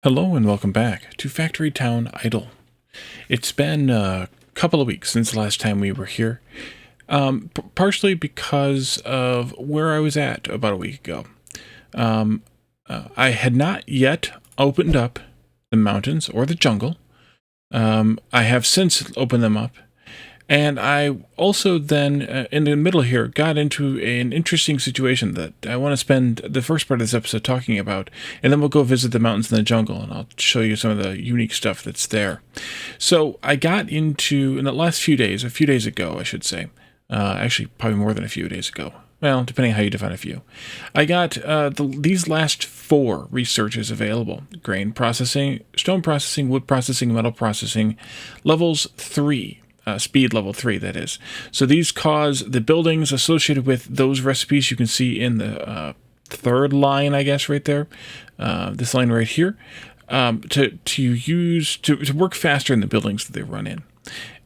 Hello and welcome back to Factory Town Idle. It's been a couple of weeks since the last time we were here, partially because of where I was at about a week ago. I had not yet opened up the mountains or the jungle. I have since opened them up. And I also then, in the middle here, got into an interesting situation that I want to spend the first part of this episode talking about, and then we'll go visit the mountains and the jungle, and I'll show you some of the unique stuff that's there. So I got into, in the last few days, a few days ago, I should say, actually probably more than a few days ago, well, depending on how you define a few, I got these last 4 researches available: grain processing, stone processing, wood processing, metal processing, levels 3. Speed level 3, that is. So these cause the buildings associated with those recipes you can see in the third line, I guess, right there. This line right here, to work faster in the buildings that they run in.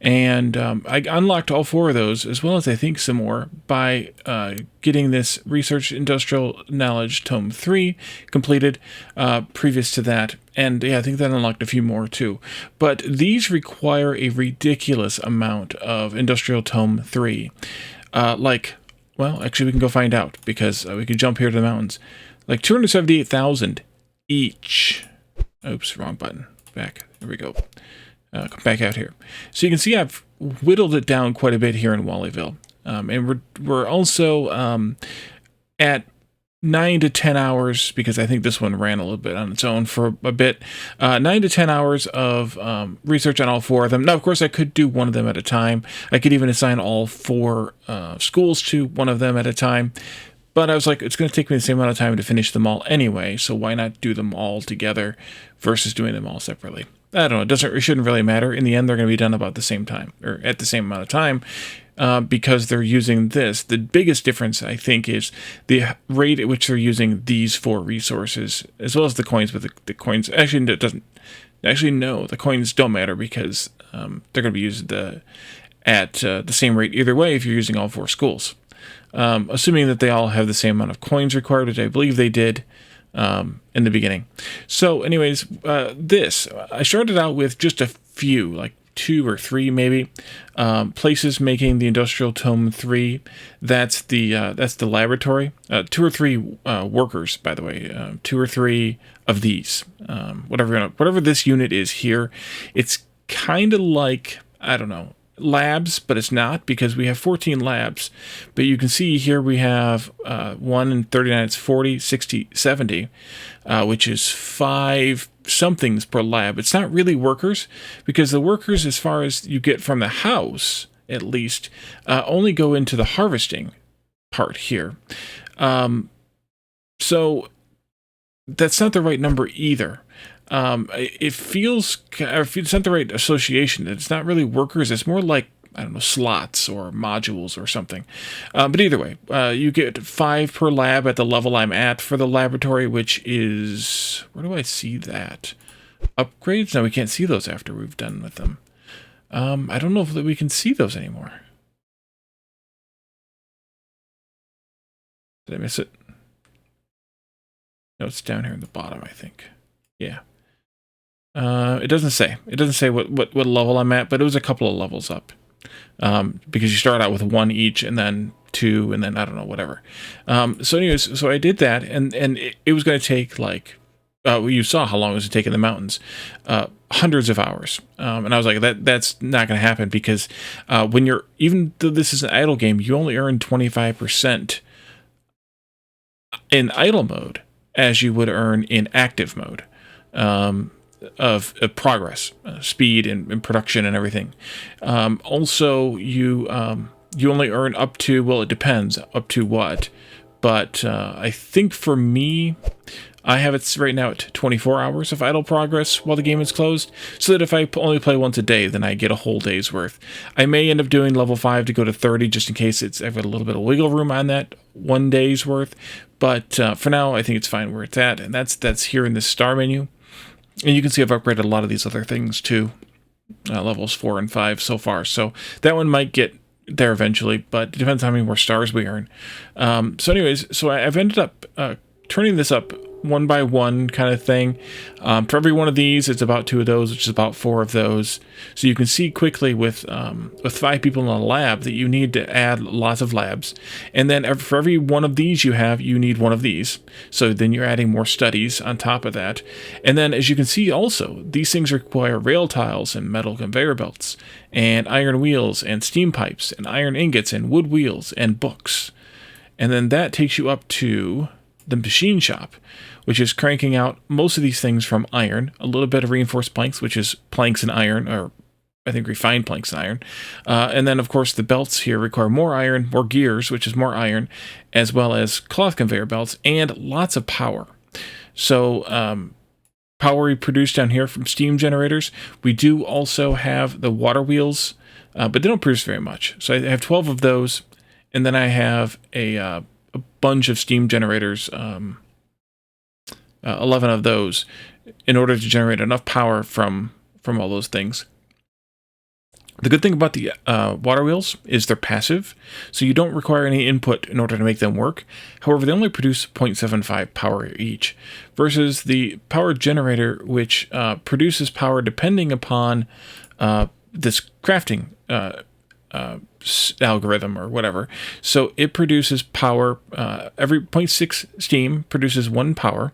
And I unlocked all 4 of those, as well as I think some more, by getting this Research Industrial Knowledge Tome 3 completed previous to that. And yeah, I think that unlocked a few more too. But these require a ridiculous amount of Industrial Tome 3. Well, actually we can go find out, because we can jump here to the mountains. Like 278,000 each. Oops, wrong button. Back. There we go. Come back out here. So you can see I've whittled it down quite a bit here in Wallyville. And we're also at 9 to 10 hours, because I think this one ran a little bit on its own for a bit. 9 to 10 hours of research on all 4 of them. Now, of course, I could do one of them at a time. I could even assign all 4 schools to one of them at a time. But I was like, it's going to take me the same amount of time to finish them all anyway, so why not do them all together versus doing them all separately? I don't know. It shouldn't really matter. In the end, they're going to be done about the same time, or at the same amount of time, because they're using this. The biggest difference, I think, is the rate at which they're using these 4 resources, as well as the coins. But the coins actually it doesn't. Actually, no, the coins don't matter, because they're going to be used at the same rate either way if you're using all 4 schools. Assuming that they all have the same amount of coins required, which I believe they did in the beginning. So anyways, I started out with just a few, like 2 or 3 maybe, places making the Industrial Tome 3. That's the laboratory. 2 or 3 workers, by the way. 2 or 3 of these. Whatever this unit is here, it's kind of like, I don't know, labs, but it's not, because we have 14 labs. But you can see here we have 1 and 39, it's 40, 60, 70, which is 5 somethings per lab. It's not really workers, because the workers, as far as you get from the house, at least, only go into the harvesting part here. So that's not the right number either. It feels, it's not the right association. It's not really workers. It's more like, I don't know, slots or modules or something. But either way, you get 5 per lab at the level I'm at for the laboratory, which is, where do I see that? Upgrades? No, we can't see those after we've done with them. I don't know if we can see those anymore. Did I miss it? No, it's down here in the bottom, I think. Yeah. It doesn't say. It doesn't say what level I'm at, but it was a couple of levels up. Because you start out with 1 each, and then 2, and then I don't know, whatever. So anyways, so I did that, and it was going to take, like, you saw how long it was taking the mountains, hundreds of hours. And I was like, that's not going to happen, because even though this is an idle game, you only earn 25% in idle mode as you would earn in active mode. Of progress, speed, and production and everything. Also, you only earn up to, well, it depends, up to what. But I think for me, I have it right now at 24 hours of idle progress while the game is closed, so that if I only play once a day, then I get a whole day's worth. I may end up doing level 5 to go to 30, just in case I've got a little bit of wiggle room on that 1 day's worth. But for now, I think it's fine where it's at, and that's here in this star menu. And you can see I've upgraded a lot of these other things too, levels 4 and 5 so far. So that one might get there eventually, but it depends on how many more stars we earn. So anyways, so I've ended up turning this up one by one kind of thing. For every one of these, it's about 2 of those, which is about 4 of those. So you can see quickly with 5 people in a lab that you need to add lots of labs. And then for every one of these you need one of these. So then you're adding more studies on top of that. And then as you can see also, these things require rail tiles and metal conveyor belts and iron wheels and steam pipes and iron ingots and wood wheels and books. And then that takes you up to the machine shop, which is cranking out most of these things from iron, a little bit of reinforced planks, which is planks and iron, or I think refined planks and iron. And then, of course, the belts here require more iron, more gears, which is more iron, as well as cloth conveyor belts, and lots of power. So power we produce down here from steam generators. We do also have the water wheels, but they don't produce very much. So I have 12 of those. And then I have a bunch of steam generators, 11 of those, in order to generate enough power from all those things. The good thing about the water wheels is they're passive, so you don't require any input in order to make them work. However, they only produce 0.75 power each, versus the power generator, which produces power depending upon this crafting algorithm or whatever. So it produces power, every 0.6 steam produces 1 power,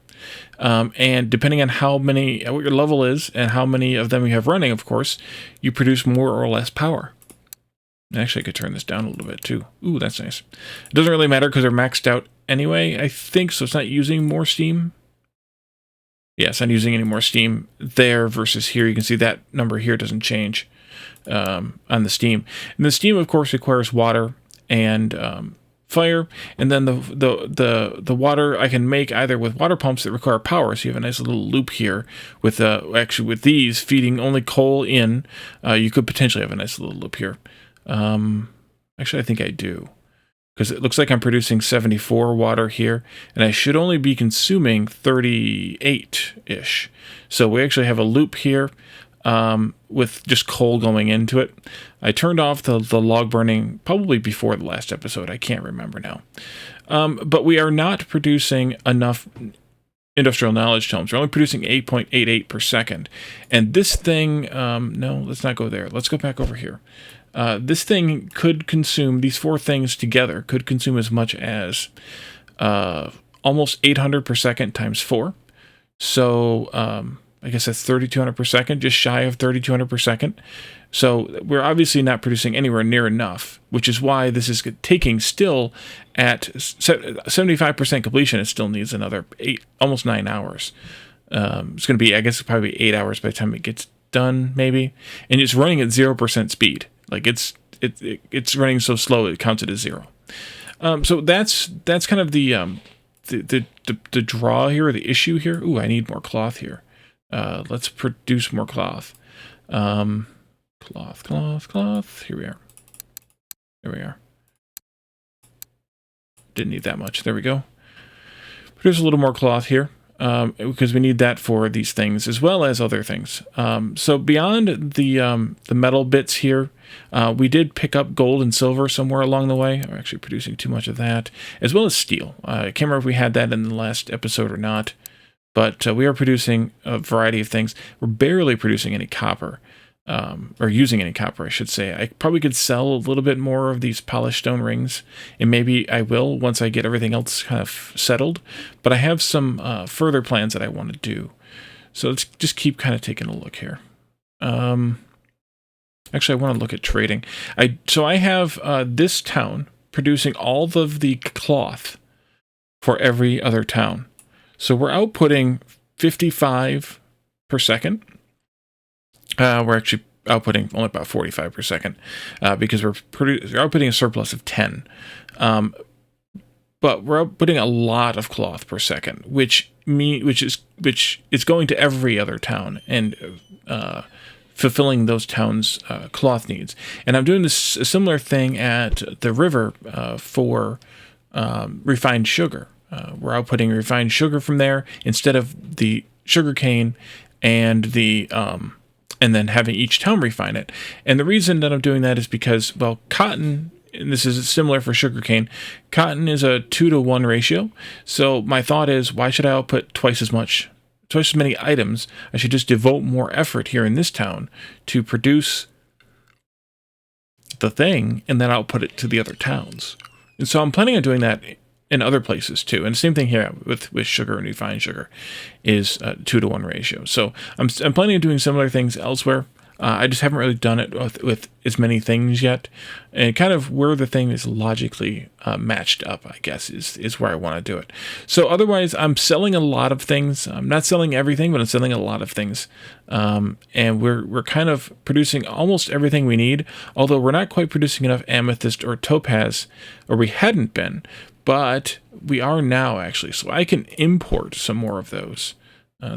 and depending on what your level is and how many of them you have running, of course, you produce more or less power. Actually, I could turn this down a little bit too. Ooh, that's nice. It doesn't really matter because they're maxed out anyway, I think, so it's not using more steam. Yes, I'm using any more steam there versus here. You can see that number here doesn't change on the steam. And the steam, of course, requires water and fire. And then the water I can make either with water pumps that require power. So you have a nice little loop here with actually with these feeding only coal in. You could potentially have a nice little loop here. Actually, I think I do, because it looks like I'm producing 74 water here, and I should only be consuming 38-ish. So we actually have a loop here with just coal going into it. I turned off the log burning probably before the last episode. I can't remember now. But we are not producing enough industrial knowledge tomes. We're only producing 8.88 per second. And this thing, no, let's not go there. Let's go back over here. This thing could consume, these 4 things together, could consume as much as almost 800 per second times 4. So I guess that's 3,200 per second, just shy of 3,200 per second. So we're obviously not producing anywhere near enough, which is why this is taking still at 75% completion. It still needs another almost 9 hours. It's going to be, I guess, probably 8 hours by the time it gets done, maybe. And it's running at 0% speed. Like it's running so slow it counts it as 0. So that's kind of the draw here, or the issue here. Ooh, I need more cloth here. Let's produce more cloth. Cloth. Here we are. There we are. Didn't need that much. There we go. Produce a little more cloth here, because we need that for these things as well as other things. So beyond the metal bits here, we did pick up gold and silver somewhere along the way. I'm actually producing too much of that, as well as steel. I can't remember if we had that in the last episode or not. But we are producing a variety of things. We're barely producing any copper, or using any copper, I should say. I probably could sell a little bit more of these polished stone rings, and maybe I will once I get everything else kind of settled. But I have some further plans that I want to do. So let's just keep kind of taking a look here. Actually, I want to look at trading. So I have this town producing all of the cloth for every other town. So we're outputting 55 per second. We're actually outputting only about 45 per second because we're outputting a surplus of 10. But we're outputting a lot of cloth per second, which is going to every other town and fulfilling those towns' cloth needs. And I'm doing a similar thing at the river for refined sugar. We're outputting refined sugar from there instead of the sugar cane and then having each town refine it. And the reason that I'm doing that is because, well, cotton and this is similar for sugarcane, cotton is a 2-to-1 ratio. So my thought is, why should I output twice as many items? I should just devote more effort here in this town to produce the thing and then output it to the other towns. And so I'm planning on doing that in other places too. And the same thing here with sugar and refined sugar is a 2-to-1 ratio. So I'm planning on doing similar things elsewhere. I just haven't really done it with as many things yet. And kind of where the thing is logically matched up, I guess, is where I want to do it. So otherwise, I'm selling a lot of things. I'm not selling everything, but I'm selling a lot of things. And we're kind of producing almost everything we need, although we're not quite producing enough amethyst or topaz, or we hadn't been, but we are now actually. So I can import some more of those.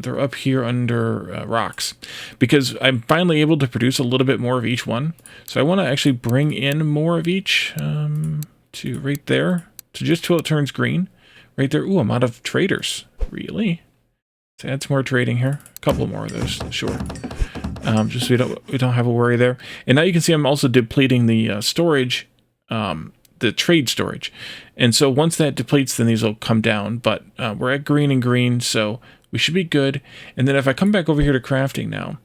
They're up here under rocks, because I'm finally able to produce a little bit more of each one. So I want to actually bring in more of each to right there, to just till it turns green. Right there. Ooh, I'm out of traders. Really? Let's add some more trading here. A couple more of those, sure. Just so we don't have a worry there. And now you can see I'm also depleting the storage, the trade storage. And so once that depletes, then these will come down. But we're at green and green, so we should be good. And then if I come back over here to crafting now,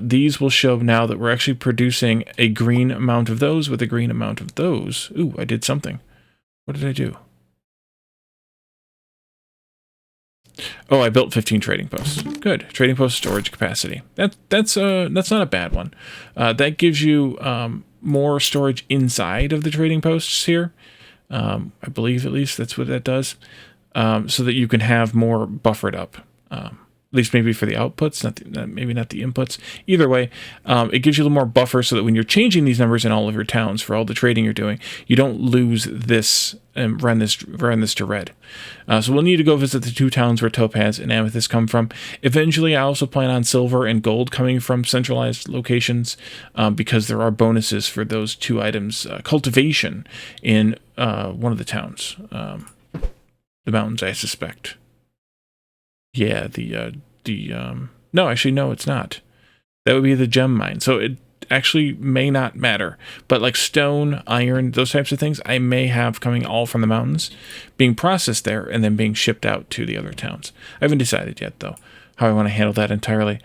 these will show now that we're actually producing a green amount of those with a green amount of those. Ooh, I did something. What did I do? Oh, I built 15 trading posts. Good. Trading post storage capacity. That's not a bad one. That gives you more storage inside of the trading posts here. I believe at least that's what that does. So that you can have more buffered up, at least maybe for the outputs, maybe not the inputs. Either way, it gives you a little more buffer so that when you're changing these numbers in all of your towns for all the trading you're doing, you don't lose this and run this to red. So we'll need to go visit the 2 towns where topaz and amethyst come from. Eventually, I also plan on silver and gold coming from centralized locations, because there are bonuses for those 2 items, cultivation in one of the towns. The mountains, I suspect. Yeah, no, actually, no, it's not. That would be the gem mine. So it actually may not matter. But like stone, iron, those types of things, I may have coming all from the mountains, being processed there, and then being shipped out to the other towns. I haven't decided yet, though, how I want to handle that entirely.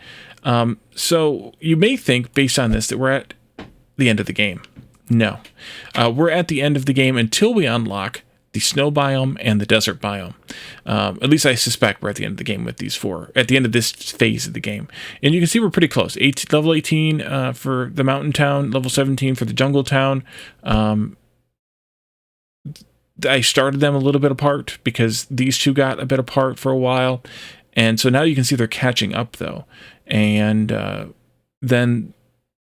So you may think, based on this, that we're at the end of the game. No. We're at the end of the game until we unlock the snow biome and the desert biome. At least I suspect we're at the end of the game with these 4, at the end of this phase of the game. And you can see we're pretty close. Level 18 for the mountain town, level 17 for the jungle town. I started them a little bit apart because these 2 got a bit apart for a while. And so now you can see they're catching up, though. And then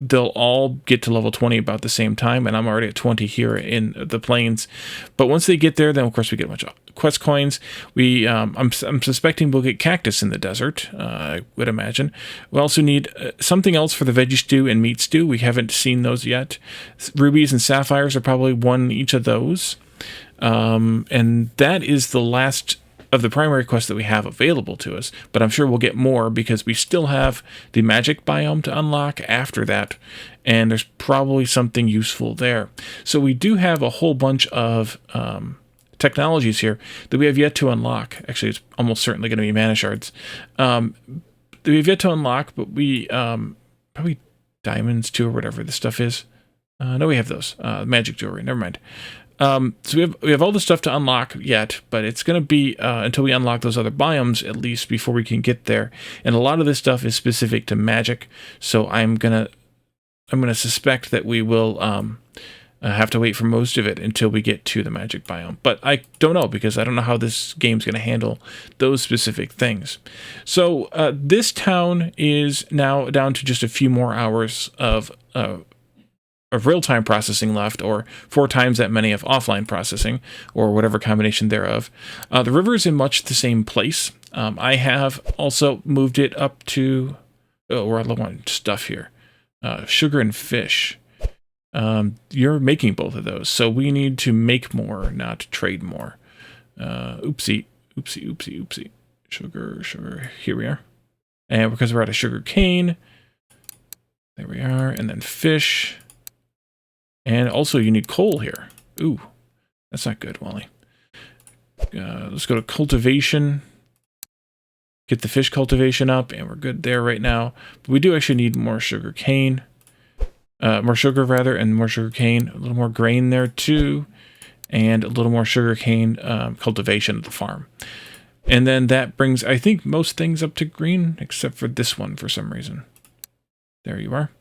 they'll all get to level 20 about the same time, and I'm already at 20 here in the plains. But once they get there, then of course we get a bunch of quest coins. I'm suspecting we'll get cactus in the desert, I would imagine. We also need something else for the veggie stew and meat stew. We haven't seen those yet. Rubies and sapphires are probably one each of those. And that is the last of the primary quests that we have available to us, but I'm sure we'll get more because we still have the magic biome to unlock after that, and there's probably something useful there. So we do have a whole bunch of technologies here that we have yet to unlock. Actually, it's almost certainly going to be mana shards that we have yet to unlock, but we probably diamonds too, or whatever this stuff is. No, we have those magic jewelry. Never mind. So we have all the stuff to unlock yet, but it's going to be until we unlock those other biomes at least before we can get there. And a lot of this stuff is specific to magic, so I'm gonna suspect that we will have to wait for most of it until we get to the magic biome. But I don't know, because I don't know how this game's going to handle those specific things. So this town is now down to just a few more hours of real-time processing left, or 4 times that many of offline processing, or whatever combination thereof. The river is in much the same place. I have also moved it up to... Oh, we're low on stuff here. Sugar and fish. You're making both of those, so we need to make more, not trade more. Oopsie. Sugar. Here we are. And because we're out of sugar cane, there we are, and then fish. And also you need coal here. Ooh, that's not good, Wally. Let's go to cultivation. Get the fish cultivation up, and we're good there right now. But we do actually need more sugar cane. More sugar, rather, and more sugar cane. A little more grain there, too. And a little more sugar cane cultivation at the farm. And then that brings, I think, most things up to green, except for this one for some reason. There you are.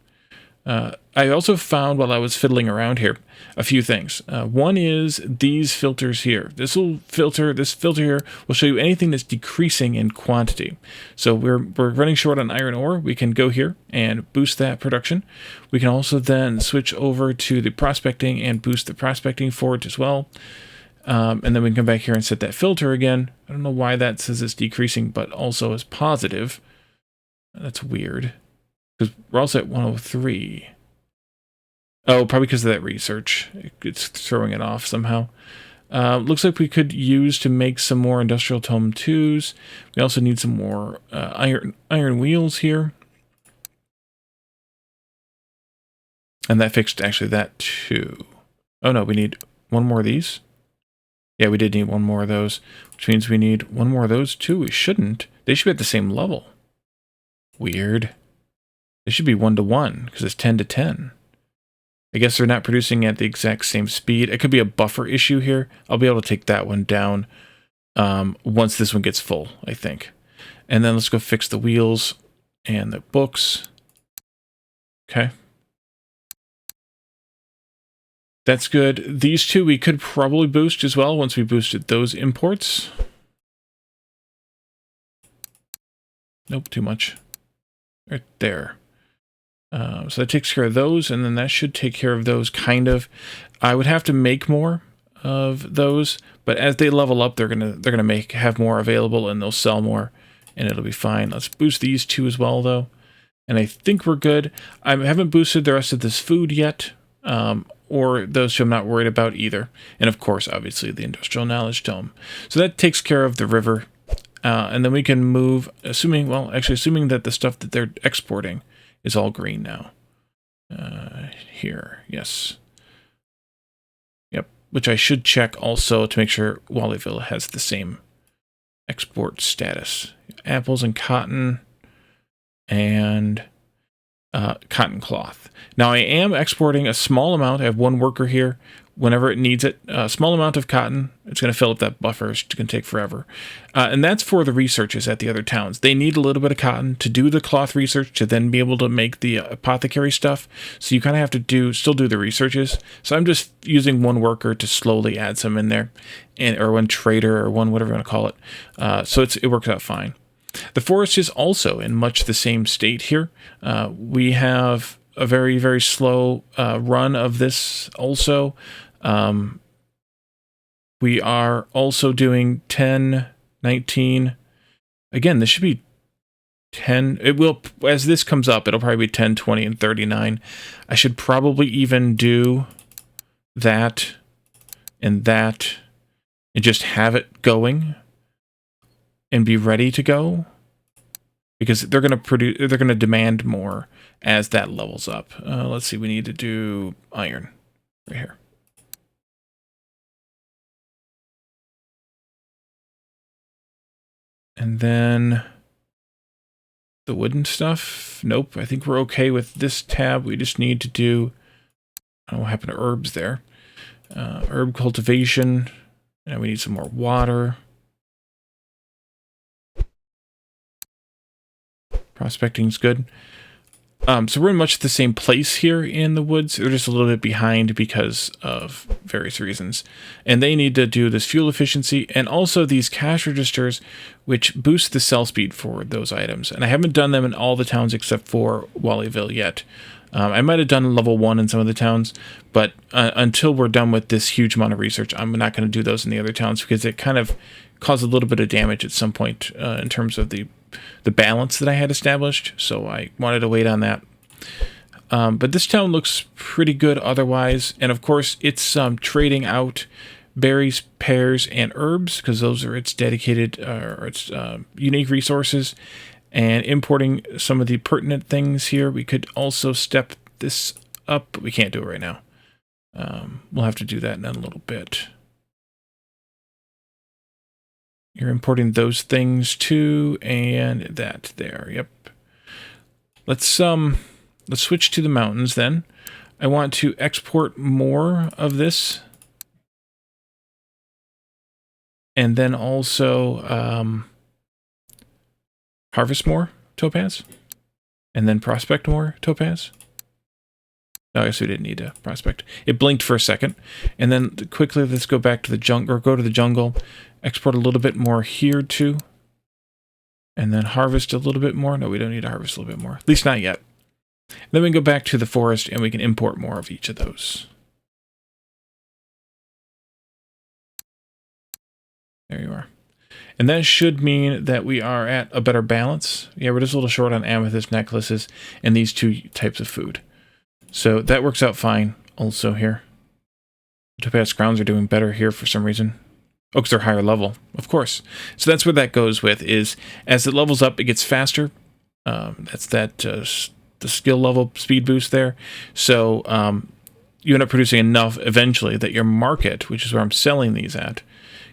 I also found, while I was fiddling around here, a few things. One is these filters here. This filter here will show you anything that's decreasing in quantity. So we're running short on iron ore. We can go here and boost that production. We can also then switch over to the prospecting and boost the prospecting for it as well. And then we can come back here and set that filter again. I don't know why that says it's decreasing, but also is positive. That's weird. Because we're also at 103. Oh, probably because of that research. It's throwing it off somehow. Looks like we could use to make some more industrial tome 2s. We also need some more iron wheels here. And that fixed actually that too. Oh no, we need one more of these. Yeah, we did need one more of those, which means we need one more of those too. We shouldn't. They should be at the same level. Weird. It should be 1-to-1 because it's 10-to-10. I guess they're not producing at the exact same speed. It could be a buffer issue here. I'll be able to take that one down once this one gets full, I think. And then let's go fix the wheels and the books. Okay. That's good. These two we could probably boost as well once we boosted those imports. Nope, too much. Right there. So that takes care of those, and then that should take care of those, kind of. I would have to make more of those, but as they level up, they're gonna have more available, and they'll sell more, and it'll be fine. Let's boost these two as well, though, and I think we're good. I haven't boosted the rest of this food yet, or those two I'm not worried about either. And of course, obviously, the industrial knowledge tome. So that takes care of the river, and then we can move, assuming that the stuff that they're exporting is all green now. Here, yes. Yep, which I should check also to make sure Wallyville has the same export status. Apples and cotton and cotton cloth. Now I am exporting a small amount. I have one worker here. Whenever it needs it, a small amount of cotton. It's going to fill up that buffer. It's going to take forever. And that's for the researchers at the other towns. They need a little bit of cotton to do the cloth research to then be able to make the apothecary stuff. So you kind of have to still do the researches. So I'm just using one worker to slowly add some in there, or one trader, or one whatever you want to call it. So it works out fine. The forest is also in much the same state here. We have a very, very slow run of this also. We are also doing 10, 19. Again, this should be 10. It will, as this comes up, it'll probably be 10, 20, and 39. I should probably even do that and just have it going and be ready to go, because they're going to demand more as that levels up. Let's see, we need to do iron right here. And then the wooden stuff. Nope, I think we're okay with this tab. We just need to do, I don't know what happened to herbs there. Herb cultivation. And we need some more water. Prospecting's good. So we're in much the same place here in the woods. They're just a little bit behind because of various reasons. And they need to do this fuel efficiency and also these cash registers, which boost the sell speed for those items. And I haven't done them in all the towns except for Wallyville yet. I might have done level 1 in some of the towns, but until we're done with this huge amount of research, I'm not going to do those in the other towns because it kind of caused a little bit of damage at some point in terms of the balance that I had established, so I wanted to wait on that. But this town looks pretty good otherwise, and of course it's trading out berries, pears, and herbs, because those are its dedicated, its unique resources, and importing some of the pertinent things here. We could also step this up, but we can't do it right now. We'll have to do that in a little bit. You're importing those things too, and that there. Yep. Let's switch to the mountains then. I want to export more of this, and then also harvest more topaz, and then prospect more topaz. No, I guess we didn't need to prospect. It blinked for a second, and then quickly let's go back to the jungle, or go to the jungle, export a little bit more here too, and then harvest a little bit more. No, we don't need to harvest a little bit more, at least not yet. Then we can go back to the forest and we can import more of each of those. There you are. And that should mean that we are at a better balance. Yeah, we're just a little short on amethyst necklaces and these two types of food. So that works out fine also here. Topaz crowns are doing better here for some reason. Oh, because they're higher level, of course. So that's where that goes with, is as it levels up, it gets faster. That's the skill level speed boost there. So you end up producing enough eventually that your market, which is where I'm selling these at,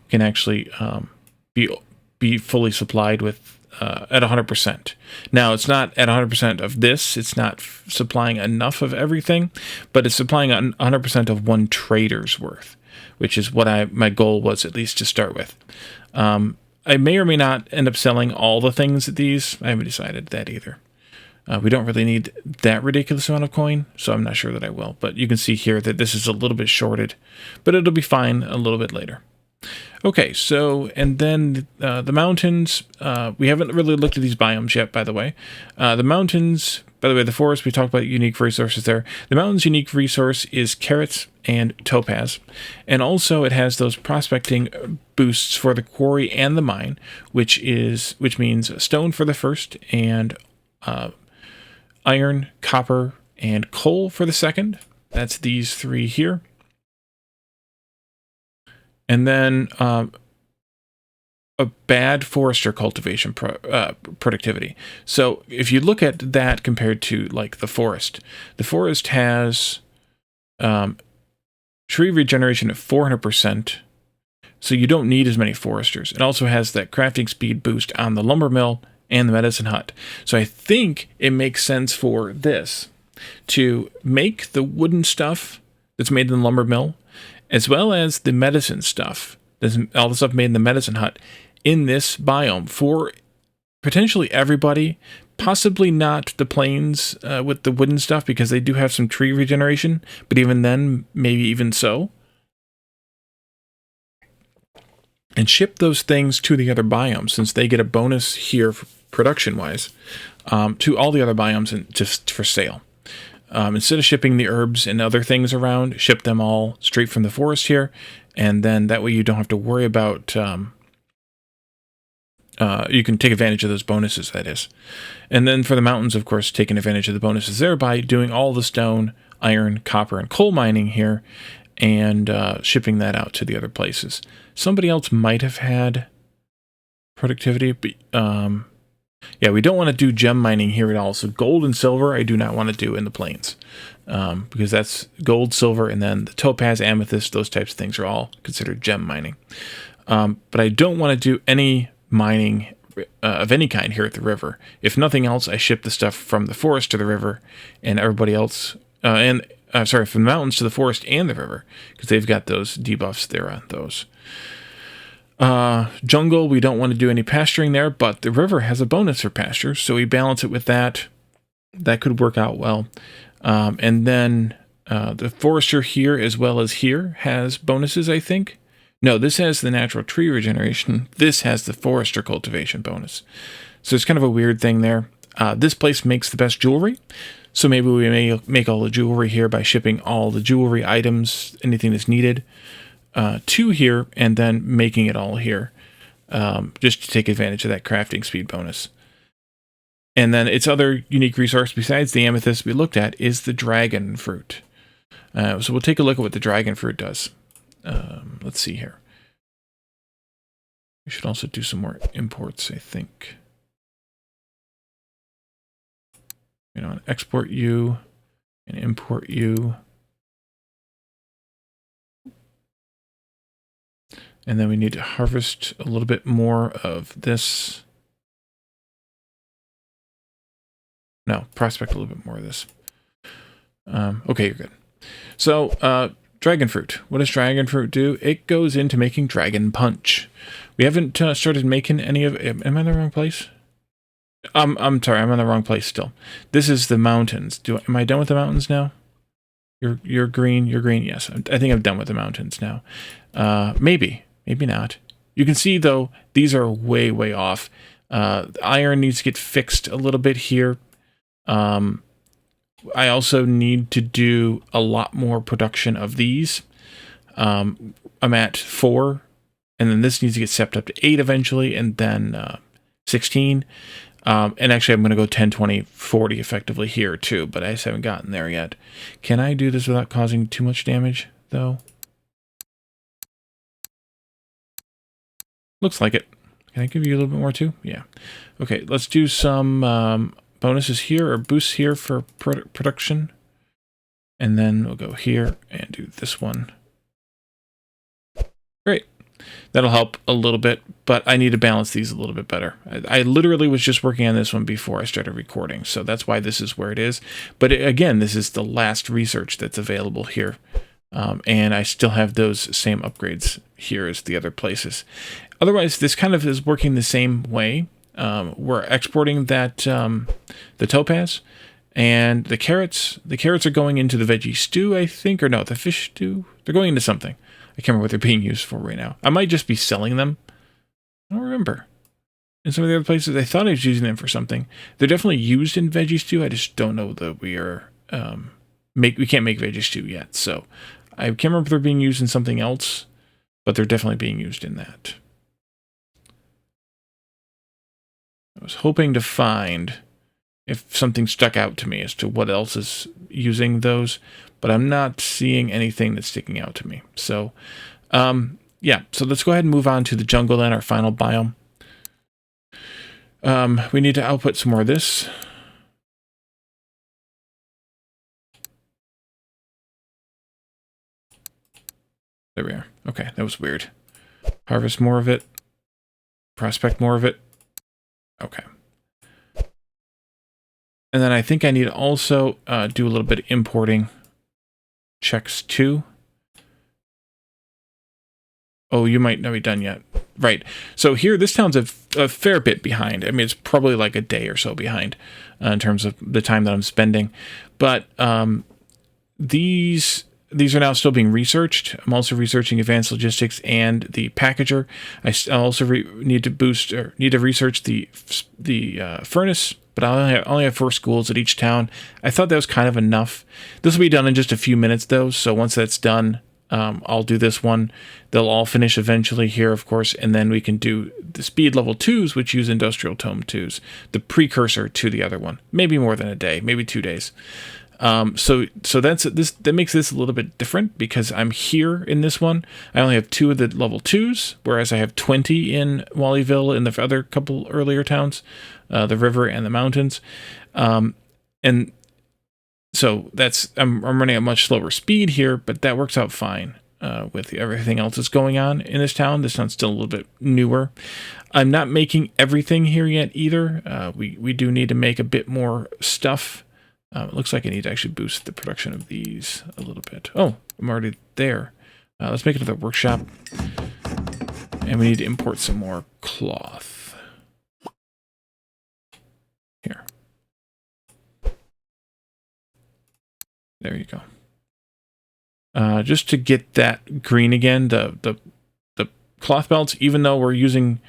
can actually be fully supplied with at 100%. Now, it's not at 100% of this. It's not supplying enough of everything, but it's supplying 100% of one trader's worth, which is what my goal was, at least to start with. I may or may not end up selling all the things at these. I haven't decided that either. We don't really need that ridiculous amount of coin, so I'm not sure that I will. But you can see here that this is a little bit shorted, but it'll be fine a little bit later. Okay, so, and then the mountains, we haven't really looked at these biomes yet, by the way. The mountains, by the way, the forest, we talked about unique resources there. The mountain's unique resource is carrots and topaz. And also it has those prospecting boosts for the quarry and the mine, which means stone for the first, and iron, copper, and coal for the second. That's these three here. And then a bad forester cultivation productivity. So if you look at that compared to like the forest has tree regeneration at 400%. So you don't need as many foresters. It also has that crafting speed boost on the lumber mill and the medicine hut. So I think it makes sense for this to make the wooden stuff that's made in the lumber mill, as well as the medicine stuff, all the stuff made in the medicine hut, in this biome for potentially everybody. Possibly not the plains with the wooden stuff, because they do have some tree regeneration, but even then, maybe even so. And ship those things to the other biomes, since they get a bonus here production-wise, to all the other biomes and just for sale. Instead of shipping the herbs and other things around, ship them all straight from the forest here, and then that way you don't have to worry about... you can take advantage of those bonuses, that is. And then for the mountains, of course, taking advantage of the bonuses there by doing all the stone, iron, copper, and coal mining here, and shipping that out to the other places. Somebody else might have had productivity, but yeah, we don't want to do gem mining here at all. So gold and silver, I do not want to do in the plains, because that's gold, silver, and then the topaz, amethyst, those types of things are all considered gem mining. But I don't want to do any mining of any kind here at the river. If nothing else, I ship the stuff from the forest to the river, and everybody else, from the mountains to the forest and the river, because they've got those debuffs there on those. Jungle, we don't want to do any pasturing there, but the river has a bonus for pasture, so we balance it with that. That could work out well. And then the forester here as well as here has bonuses, I think. No, this has the natural tree regeneration. This has the forester cultivation bonus. So it's kind of a weird thing there. This place makes the best jewelry, so maybe we may make all the jewelry here by shipping all the jewelry items, anything that's needed, to here, and then making it all here, just to take advantage of that crafting speed bonus. And then its other unique resource besides the amethyst we looked at is the dragon fruit. So we'll take a look at what the dragon fruit does. Let's see here. We should also do some more imports, I think. Export you and import you. And then we need to harvest a little bit more of this. No, prospect a little bit more of this. Okay, you're good. So, dragon fruit. What does dragon fruit do? It goes into making dragon punch. We haven't started making any of it. Am I in the wrong place? I'm sorry, I'm in the wrong place still. This is the mountains. Am I done with the mountains now? You're green. You're green. Yes, I think I'm done with the mountains now. Maybe not. You can see though these are way off. Iron needs to get fixed a little bit here. I also need to do a lot more production of these. I'm at 4, and then this needs to get stepped up to 8 eventually, and then 16. And actually, I'm going to go 10, 20, 40 effectively here too, but I just haven't gotten there yet. Can I do this without causing too much damage, though? Looks like it. Can I give you a little bit more too? Yeah. Okay, let's do some bonuses here, or boosts here for production. And then we'll go here and do this one. Great. That'll help a little bit, but I need to balance these a little bit better. I literally was just working on this one before I started recording, so that's why this is where it is. But again, this is the last research that's available here, and I still have those same upgrades here as the other places. Otherwise, this kind of is working the same way. We're exporting that the topaz and the carrots. The carrots are going into the veggie stew, I think, or no, the fish stew. They're going into something. I can't remember what they're being used for right now. I might just be selling them. I don't remember. In some of the other places, I thought I was using them for something. They're definitely used in veggie stew. I just don't know that we are we can't make veggie stew yet. So I can't remember if they're being used in something else, but they're definitely being used in that. I was hoping to find if something stuck out to me as to what else is using those, but I'm not seeing anything that's sticking out to me. So, yeah, so let's go ahead and move on to the jungle then, our final biome. We need to output some more of this. There we are. Okay, that was weird. Harvest more of it. Prospect more of it. Okay. And then I think I need to also do a little bit of importing checks too. Oh, you might not be done yet. Right. So here, this town's a fair bit behind. I mean, it's probably like a day or so behind in terms of the time that I'm spending. But these are now still being researched. I'm also researching advanced logistics and the packager. I also need to research the furnace, but I only have 4 schools at each town. I thought that was kind of enough. This will be done in just a few minutes, though, so once that's done, I'll do this one. They'll all finish eventually here, of course, and then we can do the speed level 2s, which use industrial tome 2s, the precursor to the other one. Maybe more than a day, maybe 2 days. So that makes this a little bit different because I'm here in this one. I only have 2 of the level 2s, whereas I have 20 in Wallyville and the other couple earlier towns, the river and the mountains. And so I'm running at much slower speed here, but that works out fine with everything else that's going on in this town. This town's still a little bit newer. I'm not making everything here yet either. We do need to make a bit more stuff. It looks like I need to actually boost the production of these a little bit. Oh, I'm already there. Let's make another workshop. And we need to import some more cloth. Here. There you go. Just to get that green again, the cloth belts, even though we're using,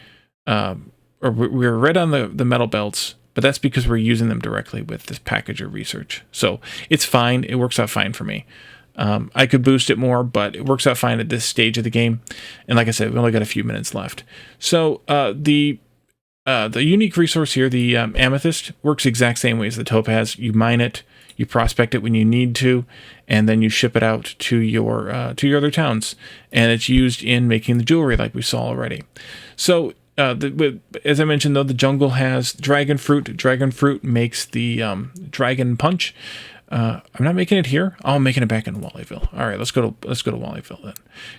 or we're red on the metal belts, but that's because we're using them directly with this packager research. So it's fine. It works out fine for me. I could boost it more, but it works out fine at this stage of the game. And like I said, we've only got a few minutes left. So the unique resource here, the amethyst, works the exact same way as the topaz. You mine it, you prospect it when you need to, and then you ship it out to your other towns. And it's used in making the jewelry like we saw already. So as I mentioned, though, the jungle has dragon fruit. Dragon fruit makes the dragon punch. I'm not making it here. Oh, I'm making it back in Wallyville. All right, let's go to Wallyville then.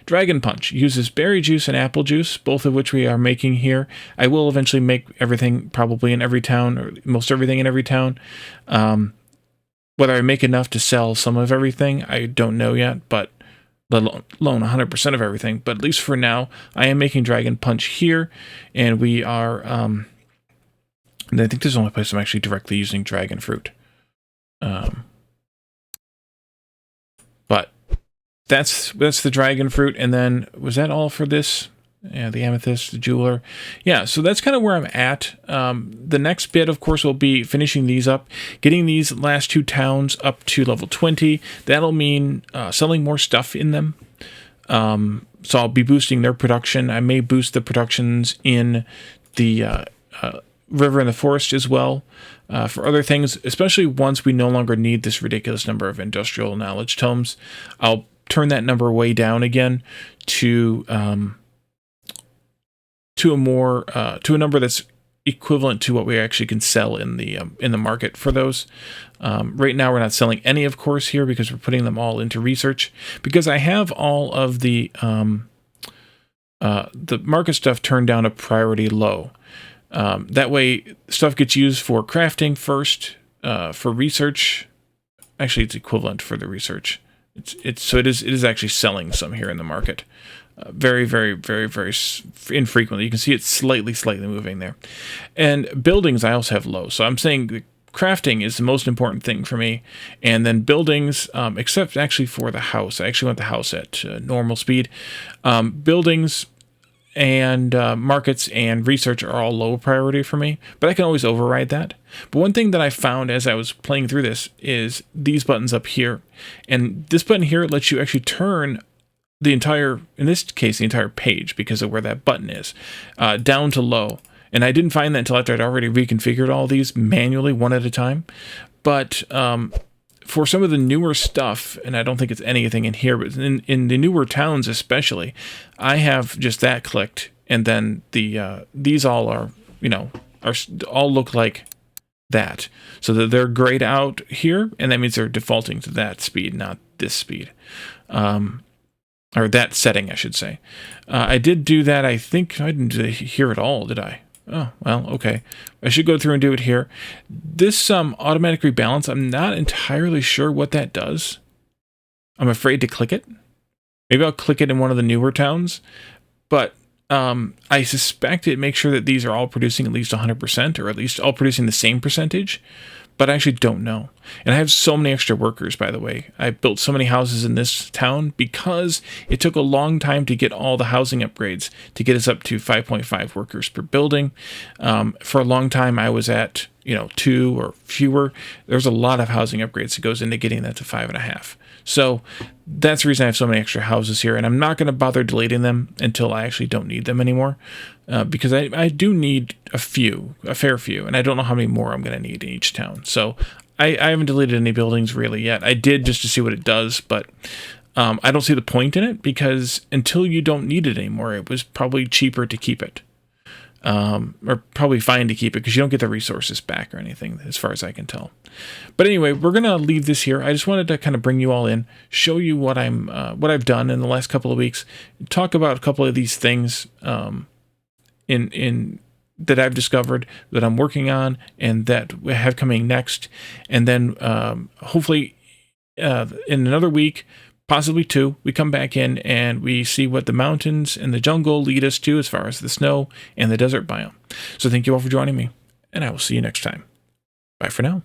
Dragon Punch uses berry juice and apple juice, both of which we are making here. I will eventually make everything probably in every town, or most everything in every town. Whether I make enough to sell some of everything, I don't know yet, but let alone 100% of everything. But at least for now, I am making Dragon Punch here, and we are. And I think this is the only place I'm actually directly using dragon fruit. But that's the dragon fruit, and then was that all for this? Yeah, the amethyst, the jeweler. Yeah, so that's kind of where I'm at. The next bit, of course, will be finishing these up, getting these last 2 towns up to level 20. That'll mean selling more stuff in them. So I'll be boosting their production. I may boost the productions in the river and the forest as well. For other things, especially once we no longer need this ridiculous number of industrial knowledge tomes, I'll turn that number way down again to a number that's equivalent to what we actually can sell in the market for those. Right now, we're not selling any, of course, here because we're putting them all into research. Because I have all of the market stuff turned down to priority low. That way, stuff gets used for crafting first, for research. Actually, it's equivalent for the research. So it is actually selling some here in the market. Very, very, very, very infrequently. You can see it's slightly moving there. And buildings I also have low. So I'm saying crafting is the most important thing for me. And then buildings, except actually for the house. I actually want the house at normal speed. Buildings and markets and research are all low priority for me, but I can always override that. But one thing that I found as I was playing through this is these buttons up here. And this button here lets you actually turn the entire, in this case, the entire page, because of where that button is, down to low. And I didn't find that until after I'd already reconfigured all these manually one at a time. But for some of the newer stuff, and I don't think it's anything in here, but in the newer towns especially, I have just that clicked, and then these all are, all look like that. So that they're grayed out here, and that means they're defaulting to that speed, not this speed. Or that setting, I should say. I did do that. I think I didn't do it here at all, did I? Oh, well, okay. I should go through and do it here. This automatic rebalance, I'm not entirely sure what that does. I'm afraid to click it. Maybe I'll click it in one of the newer towns. But I suspect it makes sure that these are all producing at least 100%, or at least all producing the same percentage. But I actually don't know. And I have so many extra workers, by the way. I built so many houses in this town because it took a long time to get all the housing upgrades to get us up to 5.5 workers per building. For a long time, I was at 2 or fewer. There's a lot of housing upgrades that goes into getting that to 5.5. So that's the reason I have so many extra houses here. And I'm not going to bother deleting them until I actually don't need them anymore. Because I do need a fair few, and I don't know how many more I'm going to need in each town. So I haven't deleted any buildings really yet. I did just to see what it does, but I don't see the point in it, because until you don't need it anymore, it was probably cheaper to keep it. Or probably fine to keep it, because you don't get the resources back or anything, as far as I can tell. But anyway, we're going to leave this here. I just wanted to kind of bring you all in, show you what I've done in the last couple of weeks, talk about a couple of these things, in that I've discovered, that I'm working on, and that we have coming next. And then hopefully in another week, possibly 2, we come back in and we see what the mountains and the jungle lead us to as far as the snow and the desert biome. So thank you all for joining me, and I will see you next time. Bye for now.